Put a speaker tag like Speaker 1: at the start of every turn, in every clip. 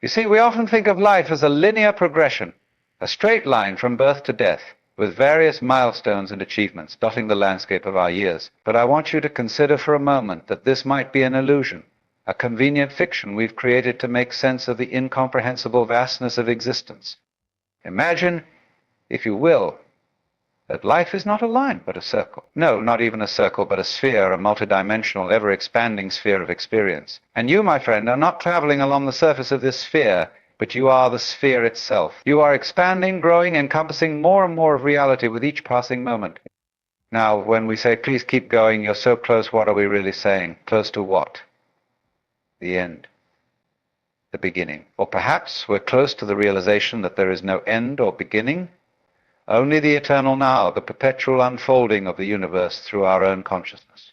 Speaker 1: You see, we often think of life as a linear progression, a straight line from birth to death, with various milestones and achievements dotting the landscape of our years. But I want you to consider for a moment that this might be an illusion, a convenient fiction we've created to make sense of the incomprehensible vastness of existence. Imagine, if you will, that life is not a line, but a circle. No, not even a circle, but a sphere, a multidimensional, ever-expanding sphere of experience. And you, my friend, are not traveling along the surface of this sphere, but you are the sphere itself. You are expanding, growing, encompassing more and more of reality with each passing moment. Now, when we say, please keep going, you're so close, what are we really saying? Close to what? The end. The beginning. Or perhaps we're close to the realization that there is no end or beginning, only the eternal now, the perpetual unfolding of the universe through our own consciousness.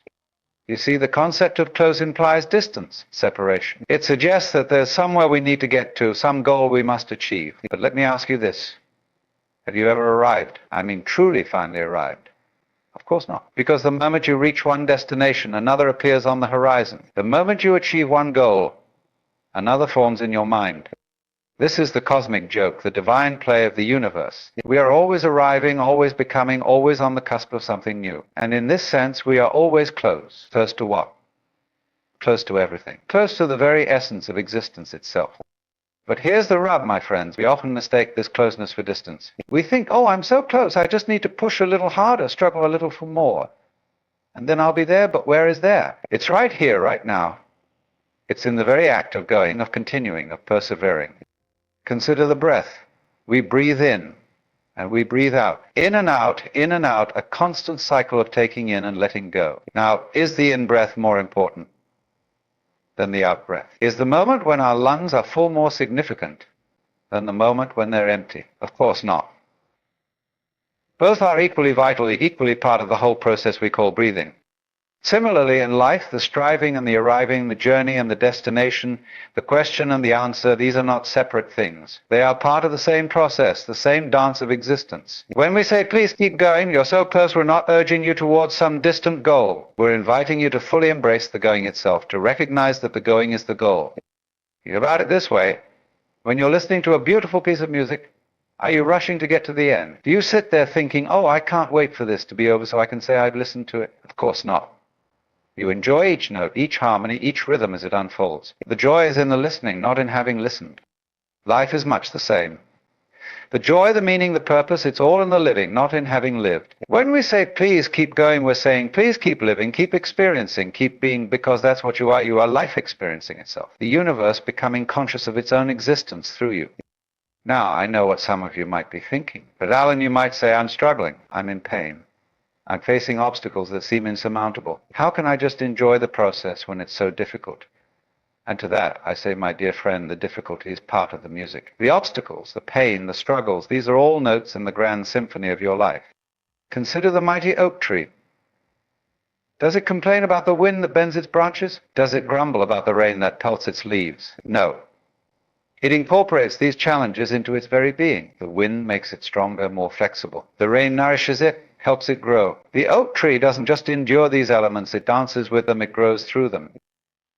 Speaker 1: You see, the concept of close implies distance, separation. It suggests that there's somewhere we need to get to, some goal we must achieve. But let me ask you this. Have you ever arrived? I mean, truly finally arrived? Of course not. Because the moment you reach one destination, another appears on the horizon. The moment you achieve one goal, another forms in your mind. This is the cosmic joke, the divine play of the universe. We are always arriving, always becoming, always on the cusp of something new. And in this sense, we are always close. Close to what? Close to everything. Close to the very essence of existence itself. But here's the rub, my friends. We often mistake this closeness for distance. We think, oh, I'm so close, I just need to push a little harder, struggle a little for more. And then I'll be there, but where is there? It's right here, right now. It's in the very act of going, of continuing, of persevering. Consider the breath. We breathe in and we breathe out. In and out, a constant cycle of taking in and letting go. Now, is the in-breath more important than the out-breath? Is the moment when our lungs are full more significant than the moment when they're empty? Of course not. Both are equally vital, equally part of the whole process we call breathing. Similarly, in life, the striving and the arriving, the journey and the destination, the question and the answer, these are not separate things. They are part of the same process, the same dance of existence. When we say, please keep going, you're so close, we're not urging you towards some distant goal. We're inviting you to fully embrace the going itself, to recognize that the going is the goal. Think about it this way. When you're listening to a beautiful piece of music, are you rushing to get to the end? Do you sit there thinking, oh, I can't wait for this to be over so I can say I've listened to it? Of course not. You enjoy each note, each harmony, each rhythm as it unfolds. The joy is in the listening, not in having listened. Life is much the same. The joy, the meaning, the purpose, it's all in the living, not in having lived. When we say, please keep going, we're saying, please keep living, keep experiencing, keep being, because that's what you are. You are life experiencing itself. The universe becoming conscious of its own existence through you. Now, I know what some of you might be thinking. But Alan, you might say, I'm struggling. I'm in pain. I'm facing obstacles that seem insurmountable. How can I just enjoy the process when it's so difficult? And to that, I say, my dear friend, the difficulty is part of the music. The obstacles, the pain, the struggles, these are all notes in the grand symphony of your life. Consider the mighty oak tree. Does it complain about the wind that bends its branches? Does it grumble about the rain that pelts its leaves? No. It incorporates these challenges into its very being. The wind makes it stronger, more flexible. The rain nourishes it, helps it grow. The oak tree doesn't just endure these elements, it dances with them, it grows through them.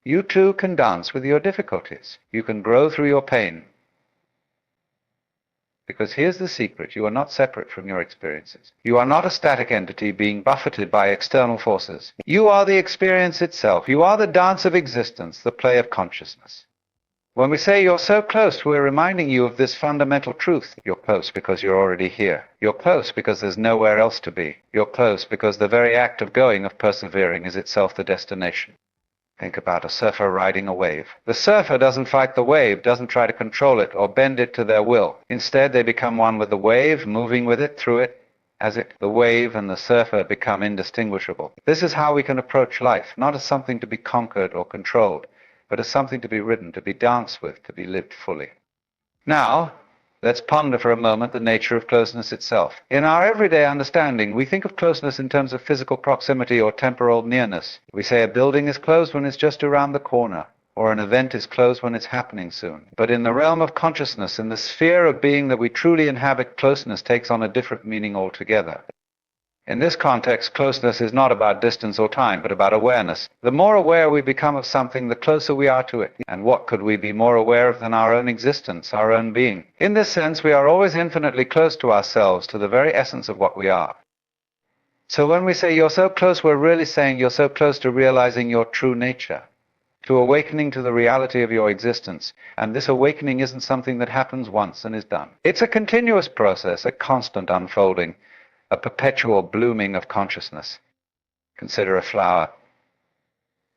Speaker 1: You too can dance with your difficulties. You can grow through your pain. Because here's the secret, you are not separate from your experiences. You are not a static entity being buffeted by external forces. You are the experience itself. You are the dance of existence, the play of consciousness. When we say you're so close, we're reminding you of this fundamental truth. You're close because you're already here. You're close because there's nowhere else to be. You're close because the very act of going, of persevering, is itself the destination. Think about a surfer riding a wave. The surfer doesn't fight the wave, doesn't try to control it or bend it to their will. Instead, they become one with the wave, moving with it, through it, as it. The wave and the surfer become indistinguishable. This is how we can approach life, not as something to be conquered or controlled, but as something to be ridden, to be danced with, to be lived fully. Now, let's ponder for a moment the nature of closeness itself. In our everyday understanding, we think of closeness in terms of physical proximity or temporal nearness. We say a building is close when it's just around the corner, or an event is close when it's happening soon. But in the realm of consciousness, in the sphere of being that we truly inhabit, closeness takes on a different meaning altogether. In this context, closeness is not about distance or time, but about awareness. The more aware we become of something, the closer we are to it. And what could we be more aware of than our own existence, our own being? In this sense, we are always infinitely close to ourselves, to the very essence of what we are. So when we say you're so close, we're really saying you're so close to realizing your true nature, to awakening to the reality of your existence. And this awakening isn't something that happens once and is done. It's a continuous process, a constant unfolding, a perpetual blooming of consciousness. Consider a flower.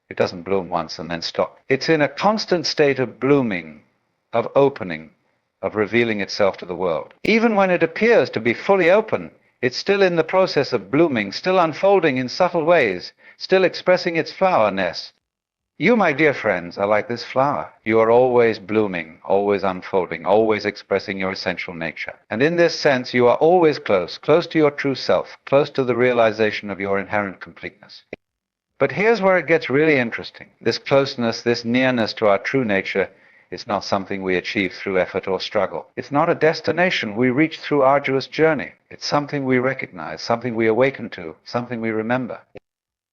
Speaker 1: It doesn't bloom once and then stop. It's in a constant state of blooming, of opening, of revealing itself to the world. Even when it appears to be fully open, it's still in the process of blooming, still unfolding in subtle ways, still expressing its flowerness. You, my dear friends, are like this flower. You are always blooming, always unfolding, always expressing your essential nature. And in this sense, you are always close, close to your true self, close to the realization of your inherent completeness. But here's where it gets really interesting. This closeness, this nearness to our true nature, is not something we achieve through effort or struggle. It's not a destination we reach through arduous journey. It's something we recognize, something we awaken to, something we remember.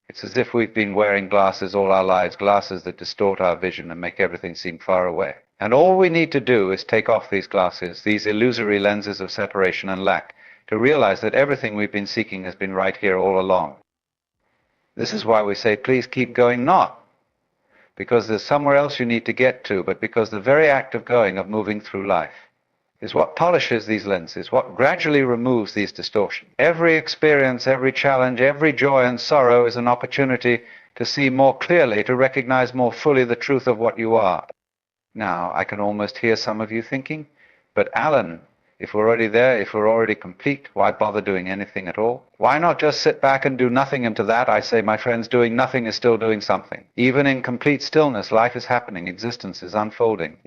Speaker 1: It's as if we've been wearing glasses all our lives, glasses that distort our vision and make everything seem far away. And all we need to do is take off these glasses, these illusory lenses of separation and lack, to realize that everything we've been seeking has been right here all along. This is why we say, please keep going, not because there's somewhere else you need to get to, but because the very act of going, of moving through life, is what polishes these lenses, what gradually removes these distortions. Every experience, every challenge, every joy and sorrow is an opportunity to see more clearly, to recognize more fully the truth of what you are. Now, I can almost hear some of you thinking, but Alan, if we're already there, if we're already complete, why bother doing anything at all? Why not just sit back and do nothing? And to that I say, my friends, doing nothing is still doing something. Even in complete stillness, life is happening, existence is unfolding.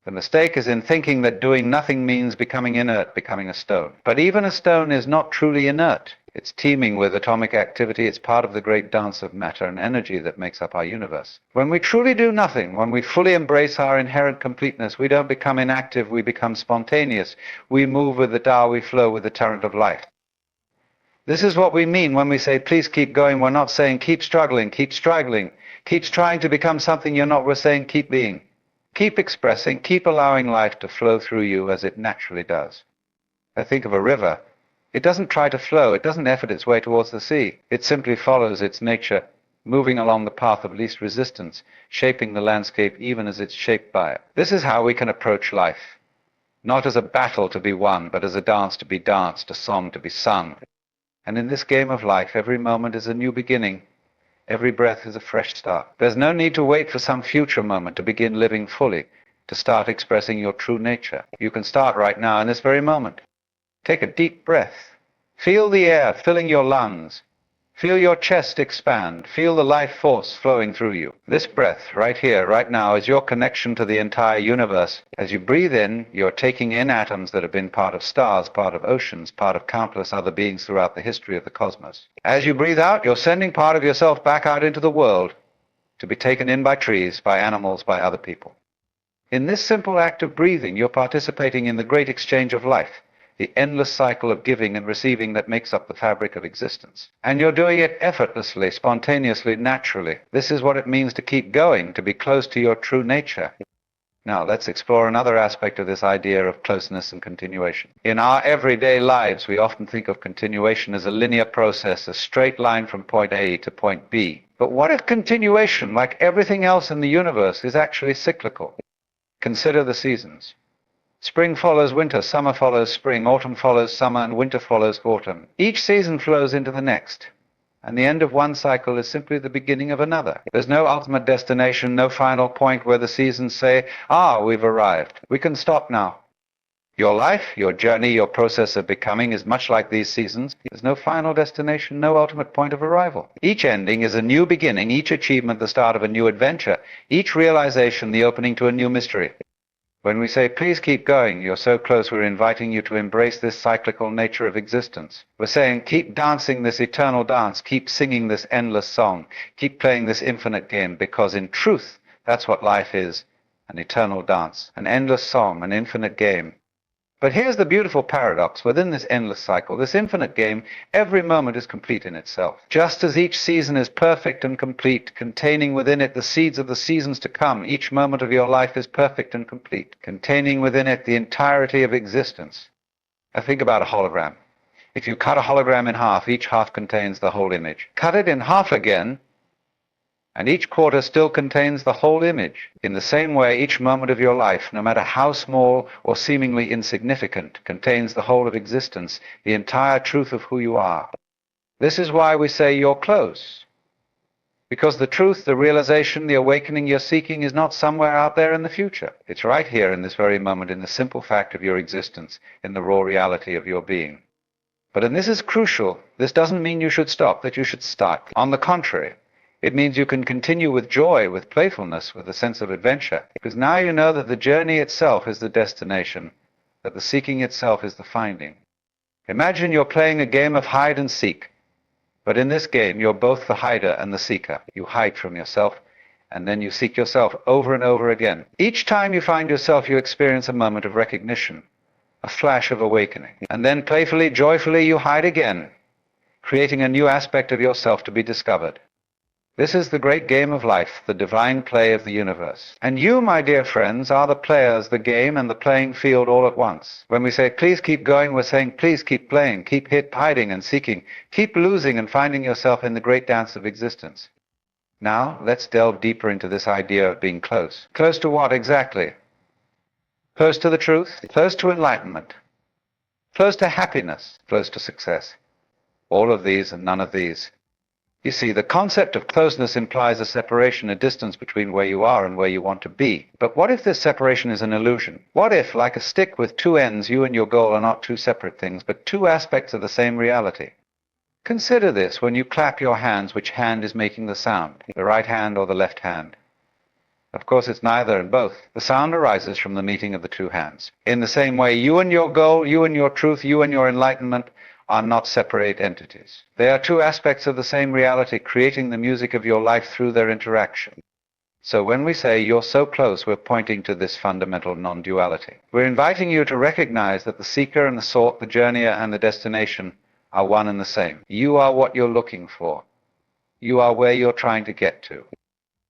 Speaker 1: The mistake is in thinking that doing nothing means becoming inert, becoming a stone. But even a stone is not truly inert. It's teeming with atomic activity. It's part of the great dance of matter and energy that makes up our universe. When we truly do nothing, when we fully embrace our inherent completeness, we don't become inactive, we become spontaneous. We move with the Tao, we flow with the current of life. This is what we mean when we say, please keep going. We're not saying keep struggling, keep struggling, keep trying to become something you're not. We're saying keep being. Keep expressing, keep allowing life to flow through you as it naturally does. I think of a river. It doesn't try to flow, it doesn't effort its way towards the sea. It simply follows its nature, moving along the path of least resistance, shaping the landscape even as it's shaped by it. This is how we can approach life. Not as a battle to be won, but as a dance to be danced, a song to be sung. And in this game of life, every moment is a new beginning. Every breath is a fresh start. There's no need to wait for some future moment to begin living fully, to start expressing your true nature. You can start right now in this very moment. Take a deep breath. Feel the air filling your lungs. Feel your chest expand. Feel the life force flowing through you. This breath, right here, right now, is your connection to the entire universe. As you breathe in, you're taking in atoms that have been part of stars, part of oceans, part of countless other beings throughout the history of the cosmos. As you breathe out, you're sending part of yourself back out into the world to be taken in by trees, by animals, by other people. In this simple act of breathing, you're participating in the great exchange of life, the endless cycle of giving and receiving that makes up the fabric of existence. And you're doing it effortlessly, spontaneously, naturally. This is what it means to keep going, to be close to your true nature. Now, let's explore another aspect of this idea of closeness and continuation. In our everyday lives, we often think of continuation as a linear process, a straight line from point A to point B. But what if continuation, like everything else in the universe, is actually cyclical? Consider the seasons. Spring follows winter, summer follows spring, autumn follows summer, and winter follows autumn. Each season flows into the next, and the end of one cycle is simply the beginning of another. There's no ultimate destination, no final point where the seasons say, we've arrived. We can stop now. Your life, your journey, your process of becoming is much like these seasons. There's no final destination, no ultimate point of arrival. Each ending is a new beginning, each achievement the start of a new adventure, each realization the opening to a new mystery. When we say, please keep going, you're so close, we're inviting you to embrace this cyclical nature of existence. We're saying, keep dancing this eternal dance, keep singing this endless song, keep playing this infinite game, because in truth, that's what life is, an eternal dance, an endless song, an infinite game. But here's the beautiful paradox. Within this endless cycle, this infinite game, every moment is complete in itself. Just as each season is perfect and complete, containing within it the seeds of the seasons to come, each moment of your life is perfect and complete, containing within it the entirety of existence. Now think about a hologram. If you cut a hologram in half, each half contains the whole image. Cut it in half again, and each quarter still contains the whole image. In the same way, each moment of your life, no matter how small or seemingly insignificant, contains the whole of existence, the entire truth of who you are. This is why we say you're close. Because the truth, the realization, the awakening you're seeking is not somewhere out there in the future. It's right here in this very moment, in the simple fact of your existence, in the raw reality of your being. But, and this is crucial, this doesn't mean you should stop, that you should start. On the contrary, it means you can continue with joy, with playfulness, with a sense of adventure, because now you know that the journey itself is the destination, that the seeking itself is the finding. Imagine you're playing a game of hide and seek, but in this game you're both the hider and the seeker. You hide from yourself, and then you seek yourself over and over again. Each time you find yourself, you experience a moment of recognition, a flash of awakening, and then playfully, joyfully you hide again, creating a new aspect of yourself to be discovered. This is the great game of life, the divine play of the universe. And you, my dear friends, are the players, the game, and the playing field all at once. When we say, please keep going, we're saying, please keep playing, keep hiding and seeking, keep losing and finding yourself in the great dance of existence. Now, let's delve deeper into this idea of being close. Close to what exactly? Close to the truth, close to enlightenment, close to happiness, close to success. All of these and none of these. You see, the concept of closeness implies a separation, a distance between where you are and where you want to be. But what if this separation is an illusion? What if, like a stick with two ends, you and your goal are not two separate things, but two aspects of the same reality? Consider this when you clap your hands, which hand is making the sound, the right hand or the left hand? Of course, it's neither and both. The sound arises from the meeting of the two hands. In the same way, you and your goal, you and your truth, you and your enlightenment are not separate entities. They are two aspects of the same reality, creating the music of your life through their interaction. So when we say you're so close, we're pointing to this fundamental non-duality. We're inviting you to recognize that the seeker and the sought, the journeyer and the destination are one and the same. You are what you're looking for. You are where you're trying to get to.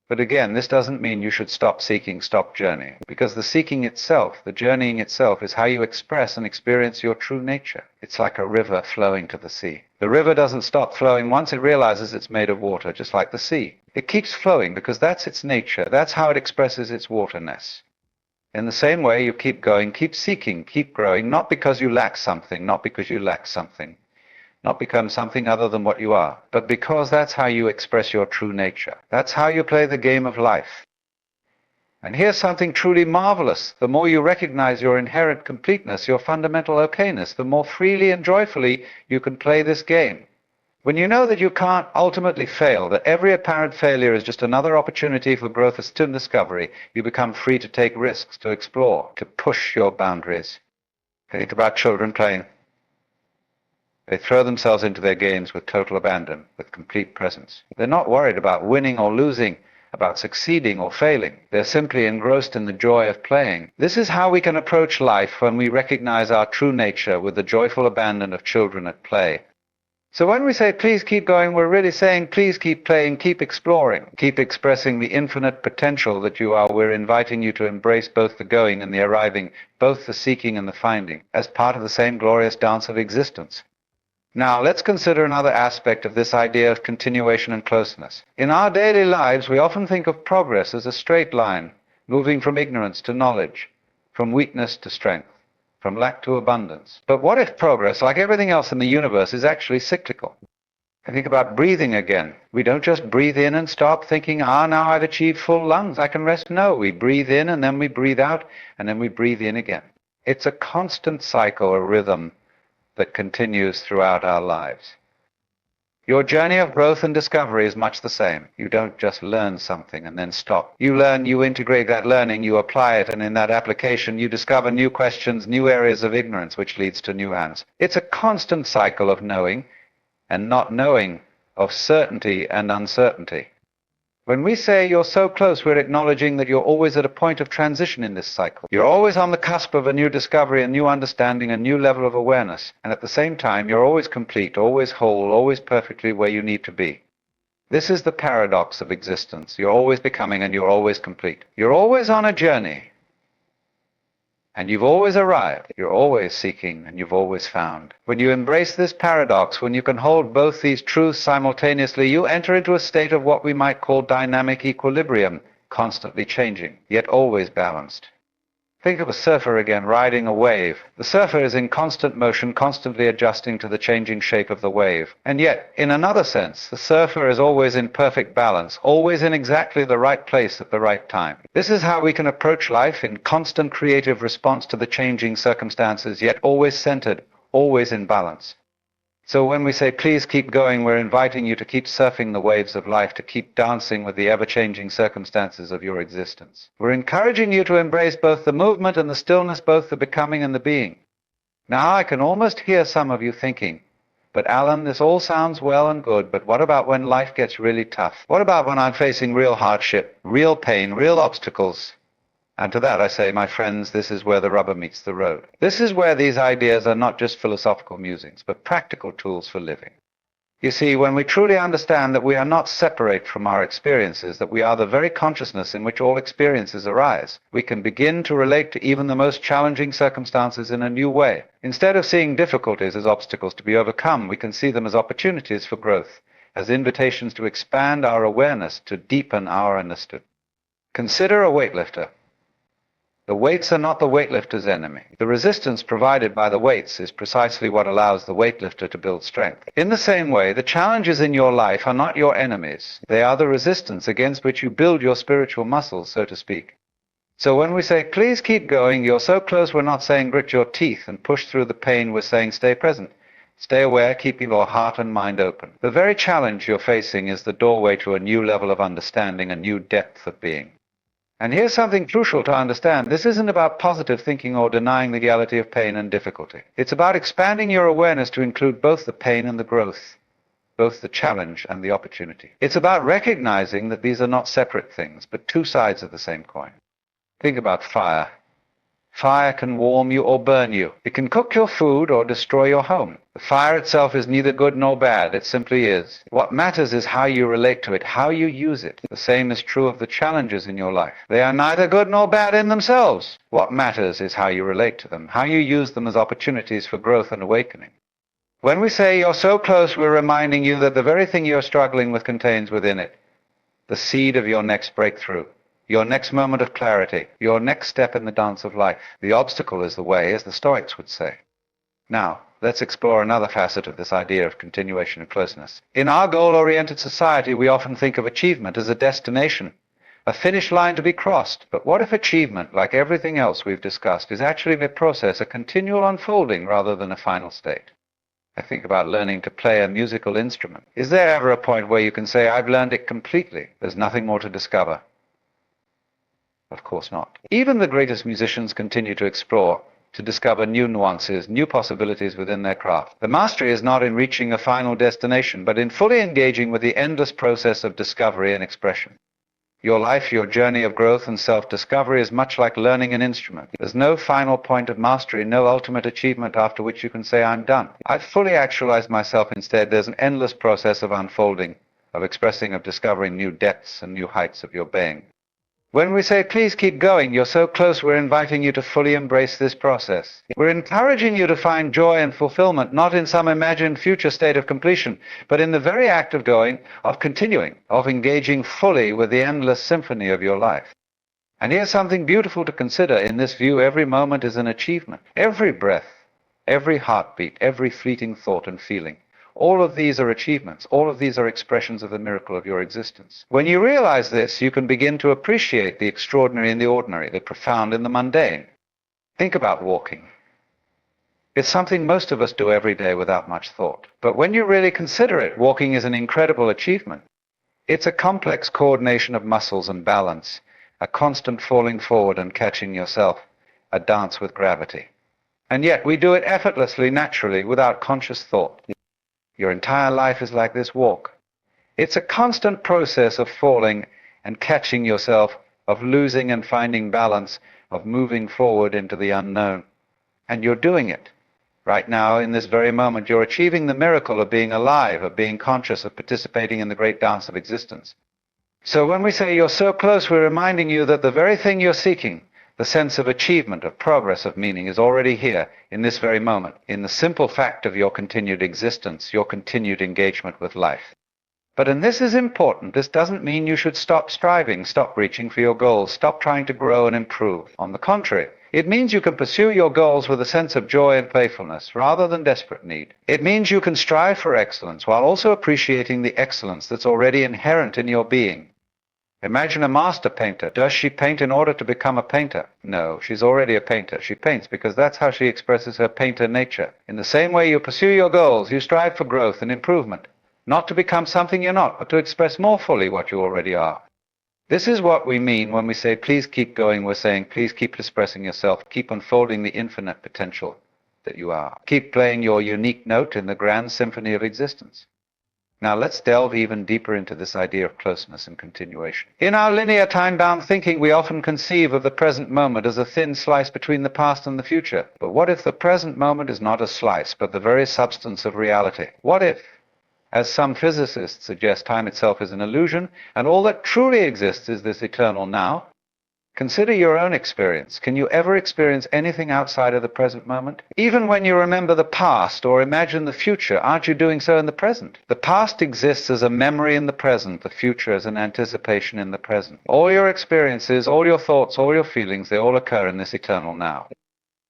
Speaker 1: But again, this doesn't mean you should stop seeking, stop journeying, because the seeking itself, the journeying itself, is how you express and experience your true nature. It's like a river flowing to the sea. The river doesn't stop flowing once it realizes it's made of water, just like the sea. It keeps flowing because that's its nature. That's how it expresses its waterness. In the same way, you keep going, keep seeking, keep growing, not because you lack something, not because you lack something, not become something other than what you are, but because that's how you express your true nature. That's how you play the game of life. And here's something truly marvelous. The more you recognize your inherent completeness, your fundamental okayness, the more freely and joyfully you can play this game. When you know that you can't ultimately fail, that every apparent failure is just another opportunity for growth and discovery, you become free to take risks, to explore, to push your boundaries. Think about children playing. They throw themselves into their games with total abandon, with complete presence. They're not worried about winning or losing, about succeeding or failing. They're simply engrossed in the joy of playing. This is how we can approach life when we recognize our true nature with the joyful abandon of children at play. So when we say, please keep going, we're really saying, please keep playing, keep exploring, keep expressing the infinite potential that you are. We're inviting you to embrace both the going and the arriving, both the seeking and the finding, as part of the same glorious dance of existence. Now, let's consider another aspect of this idea of continuation and closeness. In our daily lives, we often think of progress as a straight line, moving from ignorance to knowledge, from weakness to strength, from lack to abundance. But what if progress, like everything else in the universe, is actually cyclical? I think about breathing again. We don't just breathe in and stop thinking, now I've achieved full lungs, I can rest. No, we breathe in and then we breathe out and then we breathe in again. It's a constant cycle, a rhythm that continues throughout our lives. Your journey of growth and discovery is much the same. You don't just learn something and then stop. You learn, you integrate that learning, you apply it, and in that application you discover new questions, new areas of ignorance, which leads to new answers. It's a constant cycle of knowing and not knowing, of certainty and uncertainty. When we say you're so close, we're acknowledging that you're always at a point of transition in this cycle. You're always on the cusp of a new discovery, a new understanding, a new level of awareness. And at the same time, you're always complete, always whole, always perfectly where you need to be. This is the paradox of existence. You're always becoming and you're always complete. You're always on a journey. And you've always arrived. You're always seeking and you've always found. When you embrace this paradox, when you can hold both these truths simultaneously, you enter into a state of what we might call dynamic equilibrium, constantly changing, yet always balanced. Think of a surfer again riding a wave. The surfer is in constant motion, constantly adjusting to the changing shape of the wave. And yet, in another sense, the surfer is always in perfect balance, always in exactly the right place at the right time. This is how we can approach life, in constant creative response to the changing circumstances, yet always centered, always in balance. So when we say, please keep going, we're inviting you to keep surfing the waves of life, to keep dancing with the ever-changing circumstances of your existence. We're encouraging you to embrace both the movement and the stillness, both the becoming and the being. Now I can almost hear some of you thinking, but Alan, this all sounds well and good, but what about when life gets really tough? What about when I'm facing real hardship, real pain, real obstacles? And to that I say, my friends, this is where the rubber meets the road. This is where these ideas are not just philosophical musings, but practical tools for living. You see, when we truly understand that we are not separate from our experiences, that we are the very consciousness in which all experiences arise, we can begin to relate to even the most challenging circumstances in a new way. Instead of seeing difficulties as obstacles to be overcome, we can see them as opportunities for growth, as invitations to expand our awareness, to deepen our understanding. Consider a weightlifter. The weights are not the weightlifter's enemy. The resistance provided by the weights is precisely what allows the weightlifter to build strength. In the same way, the challenges in your life are not your enemies. They are the resistance against which you build your spiritual muscles, so to speak. So when we say, please keep going, you're so close, we're not saying grit your teeth and push through the pain, we're saying stay present. Stay aware, keeping your heart and mind open. The very challenge you're facing is the doorway to a new level of understanding, a new depth of being. And here's something crucial to understand. This isn't about positive thinking or denying the reality of pain and difficulty. It's about expanding your awareness to include both the pain and the growth, both the challenge and the opportunity. It's about recognizing that these are not separate things, but two sides of the same coin. Think about fire. Fire can warm you or burn you. It can cook your food or destroy your home. The fire itself is neither good nor bad. It simply is. What matters is how you relate to it, how you use it. The same is true of the challenges in your life. They are neither good nor bad in themselves. What matters is how you relate to them, how you use them as opportunities for growth and awakening. When we say you're so close, we're reminding you that the very thing you're struggling with contains within it the seed of your next breakthrough, your next moment of clarity, your next step in the dance of life. The obstacle is the way, as the Stoics would say. Now, let's explore another facet of this idea of continuation and closeness. In our goal-oriented society, we often think of achievement as a destination, a finish line to be crossed. But what if achievement, like everything else we've discussed, is actually a process, a continual unfolding rather than a final state? I think about learning to play a musical instrument. Is there ever a point where you can say, I've learned it completely, there's nothing more to discover? Of course not. Even the greatest musicians continue to explore, to discover new nuances, new possibilities within their craft. The mastery is not in reaching a final destination, but in fully engaging with the endless process of discovery and expression. Your life, your journey of growth and self-discovery is much like learning an instrument. There's no final point of mastery, no ultimate achievement after which you can say, I'm done. I've fully actualized myself. Instead, there's an endless process of unfolding, of expressing, of discovering new depths and new heights of your being. When we say, please keep going, you're so close, we're inviting you to fully embrace this process. We're encouraging you to find joy and fulfillment, not in some imagined future state of completion, but in the very act of going, of continuing, of engaging fully with the endless symphony of your life. And here's something beautiful to consider. In this view, every moment is an achievement. Every breath, every heartbeat, every fleeting thought and feeling. All of these are achievements. All of these are expressions of the miracle of your existence. When you realize this, you can begin to appreciate the extraordinary in the ordinary, the profound in the mundane. Think about walking. It's something most of us do every day without much thought. But when you really consider it, walking is an incredible achievement. It's a complex coordination of muscles and balance, a constant falling forward and catching yourself, a dance with gravity. And yet we do it effortlessly, naturally, without conscious thought. Your entire life is like this walk. It's a constant process of falling and catching yourself, of losing and finding balance, of moving forward into the unknown. And you're doing it. Right now, in this very moment, you're achieving the miracle of being alive, of being conscious, of participating in the great dance of existence. So when we say you're so close, we're reminding you that the very thing you're seeking, the sense of achievement, of progress, of meaning, is already here in this very moment, in the simple fact of your continued existence, your continued engagement with life. And this is important. This doesn't mean you should stop striving, stop reaching for your goals, stop trying to grow and improve. On the contrary, it means you can pursue your goals with a sense of joy and playfulness rather than desperate need. It means you can strive for excellence while also appreciating the excellence that's already inherent in your being. Imagine a master painter. Does she paint in order to become a painter? No, she's already a painter. She paints because that's how she expresses her painter nature. In the same way you pursue your goals, you strive for growth and improvement. Not to become something you're not, but to express more fully what you already are. This is what we mean when we say, please keep going. We're saying, please keep expressing yourself. Keep unfolding the infinite potential that you are. Keep playing your unique note in the grand symphony of existence. Now let's delve even deeper into this idea of closeness and continuation. In our linear time-bound thinking, we often conceive of the present moment as a thin slice between the past and the future. But what if the present moment is not a slice, but the very substance of reality? What if, as some physicists suggest, time itself is an illusion, and all that truly exists is this eternal now? Consider your own experience. Can you ever experience anything outside of the present moment? Even when you remember the past or imagine the future, aren't you doing so in the present? The past exists as a memory in the present, the future as an anticipation in the present. All your experiences, all your thoughts, all your feelings, they all occur in this eternal now.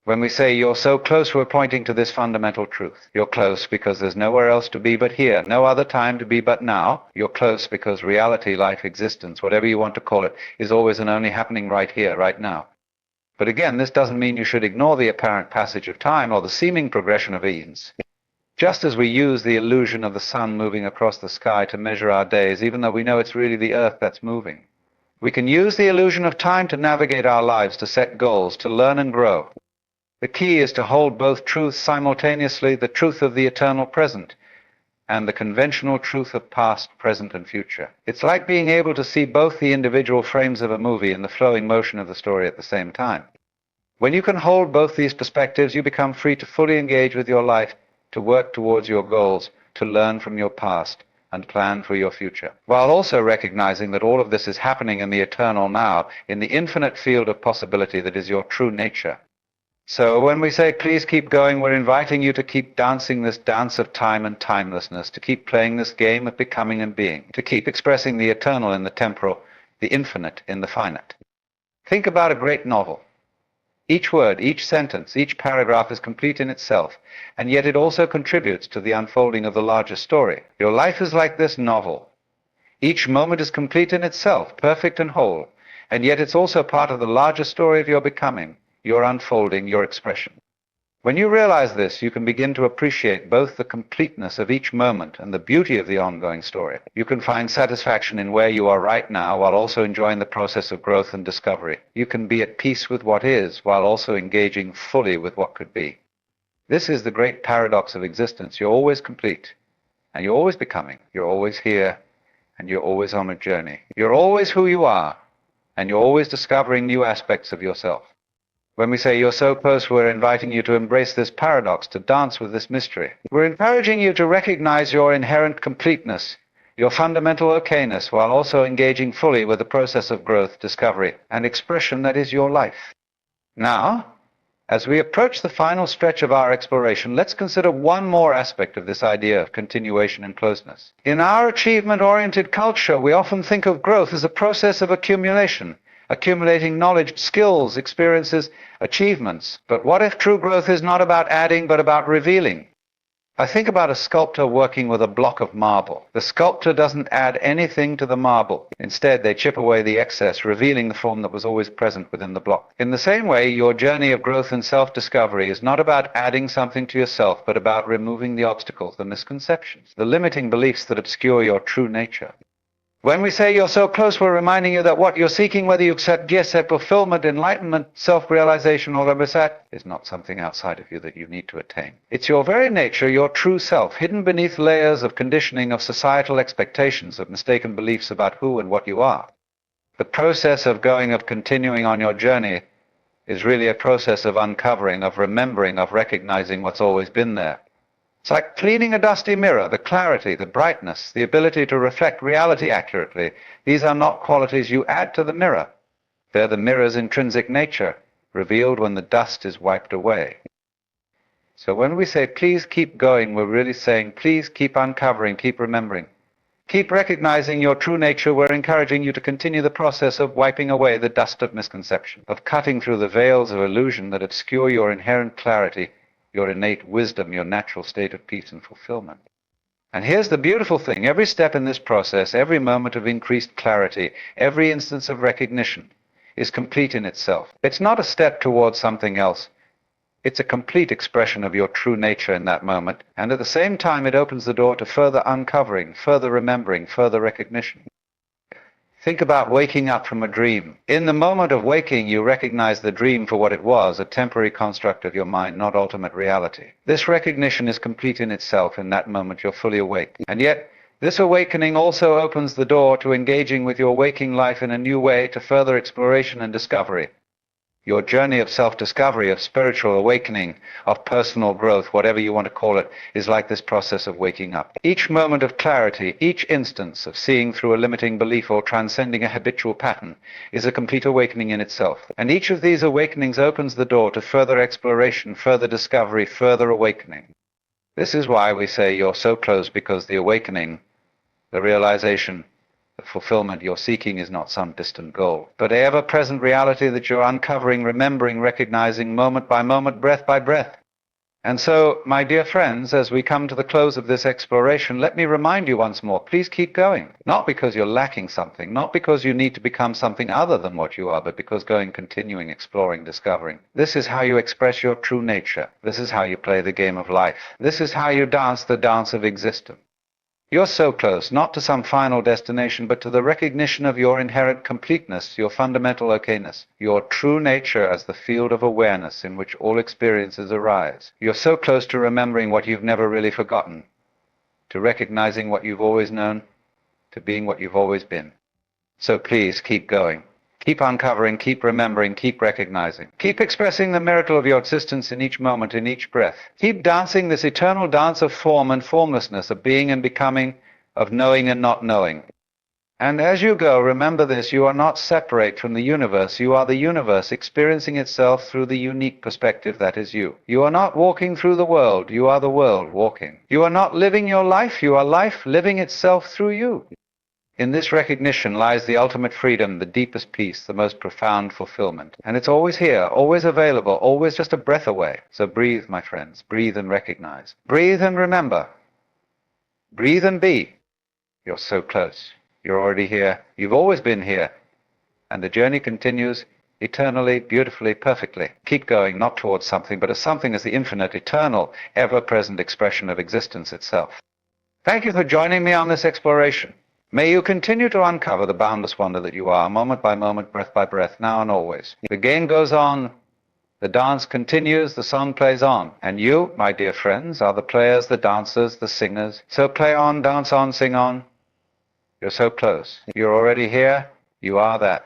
Speaker 1: When we say you're so close, we're pointing to this fundamental truth. You're close because there's nowhere else to be but here, no other time to be but now. You're close because reality, life, existence, whatever you want to call it, is always and only happening right here, right now. But again, this doesn't mean you should ignore the apparent passage of time or the seeming progression of events. Just as we use the illusion of the sun moving across the sky to measure our days, even though we know it's really the earth that's moving, we can use the illusion of time to navigate our lives, to set goals, to learn and grow. The key is to hold both truths simultaneously, the truth of the eternal present and the conventional truth of past, present, and future. It's like being able to see both the individual frames of a movie and the flowing motion of the story at the same time. When you can hold both these perspectives, you become free to fully engage with your life, to work towards your goals, to learn from your past, and plan for your future, while also recognizing that all of this is happening in the eternal now, in the infinite field of possibility that is your true nature. So when we say, please keep going, we're inviting you to keep dancing this dance of time and timelessness, to keep playing this game of becoming and being, to keep expressing the eternal in the temporal, the infinite in the finite. Think about a great novel. Each word, each sentence, each paragraph is complete in itself, and yet it also contributes to the unfolding of the larger story. Your life is like this novel. Each moment is complete in itself, perfect and whole, and yet it's also part of the larger story of your becoming, your unfolding, your expression. When you realize this, you can begin to appreciate both the completeness of each moment and the beauty of the ongoing story. You can find satisfaction in where you are right now while also enjoying the process of growth and discovery. You can be at peace with what is while also engaging fully with what could be. This is the great paradox of existence. You're always complete, and you're always becoming. You're always here, and you're always on a journey. You're always who you are, and you're always discovering new aspects of yourself. When we say you're so close, we're inviting you to embrace this paradox, to dance with this mystery. We're encouraging you to recognize your inherent completeness, your fundamental okayness, while also engaging fully with the process of growth, discovery, and expression that is your life. Now, as we approach the final stretch of our exploration, let's consider one more aspect of this idea of continuation and closeness. In our achievement-oriented culture, we often think of growth as a process of accumulation, accumulating knowledge, skills, experiences, achievements. But what if true growth is not about adding, but about revealing? I think about a sculptor working with a block of marble. The sculptor doesn't add anything to the marble. Instead, they chip away the excess, revealing the form that was always present within the block. In the same way, your journey of growth and self-discovery is not about adding something to yourself, but about removing the obstacles, the misconceptions, the limiting beliefs that obscure your true nature. When we say you're so close, we're reminding you that what you're seeking, whether you accept fulfillment, enlightenment, self-realization, or rebirth, is not something outside of you that you need to attain. It's your very nature, your true self, hidden beneath layers of conditioning, of societal expectations, of mistaken beliefs about who and what you are. The process of going, of continuing on your journey, is really a process of uncovering, of remembering, of recognizing what's always been there. It's like cleaning a dusty mirror. The clarity, the brightness, the ability to reflect reality accurately. These are not qualities you add to the mirror. They're the mirror's intrinsic nature, revealed when the dust is wiped away. So when we say, please keep going, we're really saying, please keep uncovering, keep remembering. Keep recognizing your true nature. We're encouraging you to continue the process of wiping away the dust of misconception, of cutting through the veils of illusion that obscure your inherent clarity, your innate wisdom, your natural state of peace and fulfillment. And here's the beautiful thing. Every step in this process, every moment of increased clarity, every instance of recognition is complete in itself. It's not a step towards something else. It's a complete expression of your true nature in that moment, and at the same time it opens the door to further uncovering, further remembering, further recognition. Think about waking up from a dream. In the moment of waking, you recognize the dream for what it was, a temporary construct of your mind, not ultimate reality. This recognition is complete in itself. In that moment, you're fully awake. And yet, this awakening also opens the door to engaging with your waking life in a new way, to further exploration and discovery. Your journey of self-discovery, of spiritual awakening, of personal growth, whatever you want to call it, is like this process of waking up. Each moment of clarity, each instance of seeing through a limiting belief or transcending a habitual pattern is a complete awakening in itself. And each of these awakenings opens the door to further exploration, further discovery, further awakening. This is why we say you're so close, because the awakening, the realization, the fulfillment you're seeking is not some distant goal, but an ever-present reality that you're uncovering, remembering, recognizing moment by moment, breath by breath. And so, my dear friends, as we come to the close of this exploration, let me remind you once more, please keep going. Not because you're lacking something, not because you need to become something other than what you are, but because going, continuing, exploring, discovering. This is how you express your true nature. This is how you play the game of life. This is how you dance the dance of existence. You're so close, not to some final destination, but to the recognition of your inherent completeness, your fundamental okayness, your true nature as the field of awareness in which all experiences arise. You're so close to remembering what you've never really forgotten, to recognizing what you've always known, to being what you've always been. So please keep going. Keep uncovering, keep remembering, keep recognizing. Keep expressing the miracle of your existence in each moment, in each breath. Keep dancing this eternal dance of form and formlessness, of being and becoming, of knowing and not knowing. And as you go, remember this, you are not separate from the universe. You are the universe experiencing itself through the unique perspective that is you. You are not walking through the world. You are the world walking. You are not living your life. You are life living itself through you. In this recognition lies the ultimate freedom, the deepest peace, the most profound fulfillment. And it's always here, always available, always just a breath away. So breathe, my friends. Breathe and recognize. Breathe and remember. Breathe and be. You're so close. You're already here. You've always been here. And the journey continues eternally, beautifully, perfectly. Keep going, not towards something, but as something as the infinite, eternal, ever-present expression of existence itself. Thank you for joining me on this exploration. May you continue to uncover the boundless wonder that you are, moment by moment, breath by breath, now and always. The game goes on, the dance continues, the song plays on. And you, my dear friends, are the players, the dancers, the singers. So play on, dance on, sing on. You're so close. You're already here. You are that.